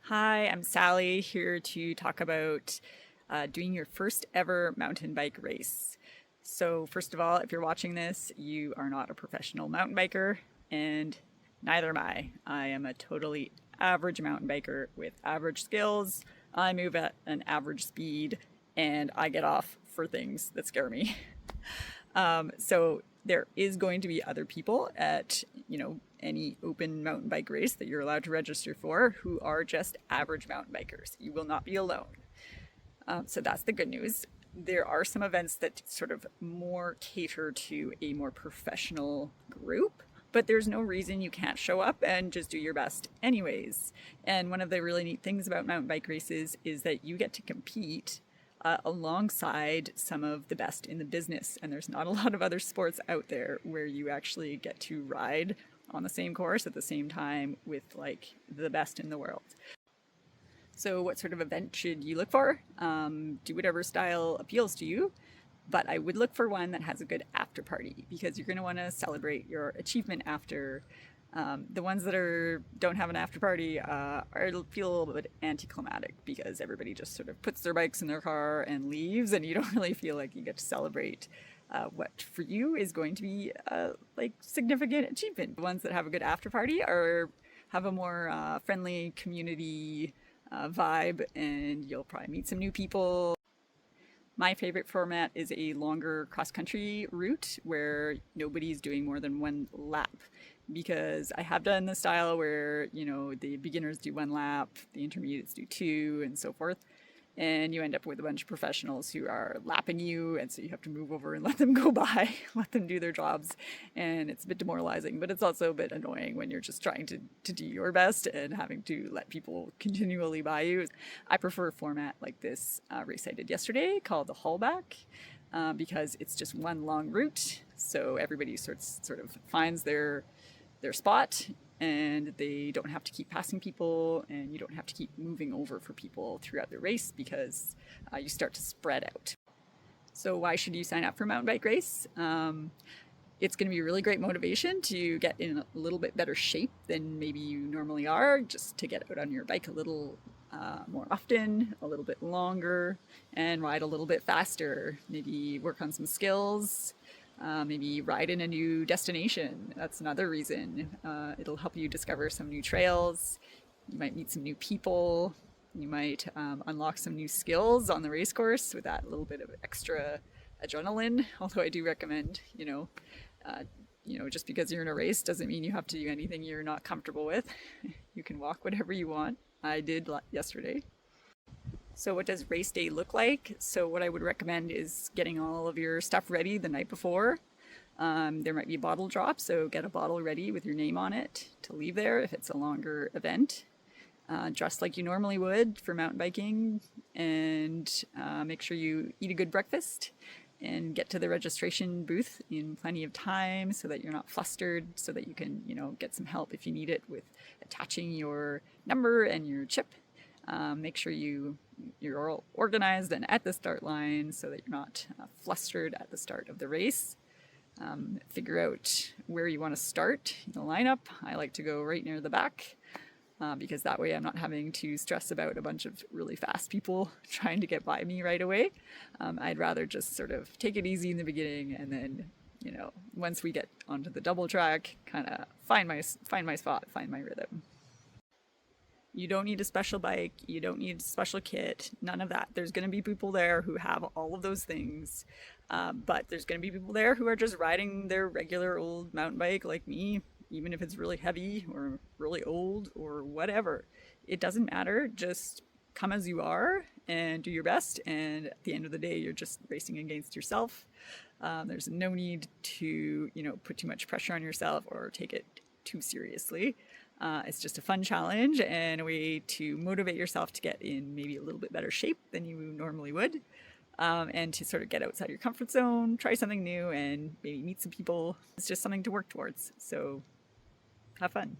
Hi, I'm Sally here to talk about doing your first ever mountain bike race. So, first of all, if you're watching this, you are not a professional mountain biker, and neither am I. I am a totally average mountain biker with average skills. I move at an average speed, and I get off for things that scare me. So there is going to be other people at, any open mountain bike race that you're allowed to register for who are just average mountain bikers. You will not be alone. So that's the good news. There are some events that sort of more cater to a more professional group, but there's no reason you can't show up and just do your best anyways. And one of the really neat things about mountain bike races is that you get to compete alongside some of the best in the business. And there's not a lot of other sports out there where you actually get to ride on the same course at the same time with like the best in the world. So, what sort of event should you look for? Do whatever style appeals to you, but I would look for one that has a good after party because you're going to want to celebrate your achievement after. The ones that don't have an after party feel a little bit anticlimactic because everybody just sort of puts their bikes in their car and leaves, and you don't really feel like you get to celebrate what for you is going to be like significant achievement. The ones that have a good after party have a more friendly community vibe, and you'll probably meet some new people. My favorite format is a longer cross country route where nobody's doing more than one lap because I have done the style where, the beginners do one lap, the intermediates do two, and so forth. And you end up with a bunch of professionals who are lapping you, and so you have to move over and let them go by, let them do their jobs. And it's a bit demoralizing, but it's also a bit annoying when you're just trying to do your best and having to let people continually by you. I prefer a format like this race I did yesterday called the Haulback because it's just one long route, so everybody sort of finds their spot and they don't have to keep passing people and you don't have to keep moving over for people throughout the race because you start to spread out. So why should you sign up for a mountain bike race? It's going to be really great motivation to get in a little bit better shape than maybe you normally are, just to get out on your bike a little more often, a little bit longer, and ride a little bit faster. Maybe work on some skills. Maybe ride in a new destination. That's another reason. It'll help you discover some new trails. You might meet some new people. You might unlock some new skills on the race course with that little bit of extra adrenaline. Although I do recommend, just because you're in a race doesn't mean you have to do anything you're not comfortable with. You can walk whatever you want. I did yesterday. So what does race day look like? So what I would recommend is getting all of your stuff ready the night before. There might be a bottle drop, so get a bottle ready with your name on it to leave there if it's a longer event. Dress like you normally would for mountain biking, and make sure you eat a good breakfast and get to the registration booth in plenty of time so that you're not flustered, so that you can, get some help if you need it with attaching your number and your chip. Make sure you're all organized and at the start line so that you're not flustered at the start of the race. Figure out where you want to start in the lineup. I like to go right near the back because that way I'm not having to stress about a bunch of really fast people trying to get by me right away. I'd rather just sort of take it easy in the beginning and then, once we get onto the double track, kind of find my spot, find my rhythm. You don't need a special bike. You don't need a special kit. None of that. There's going to be people there who have all of those things. But there's going to be people there who are just riding their regular old mountain bike like me, even if it's really heavy or really old or whatever. It doesn't matter. Just come as you are and do your best. And at the end of the day, you're just racing against yourself. There's no need to, put too much pressure on yourself or take it too seriously. It's just a fun challenge and a way to motivate yourself to get in maybe a little bit better shape than you normally would, and to sort of get outside your comfort zone, try something new, and maybe meet some people. It's just something to work towards. So have fun.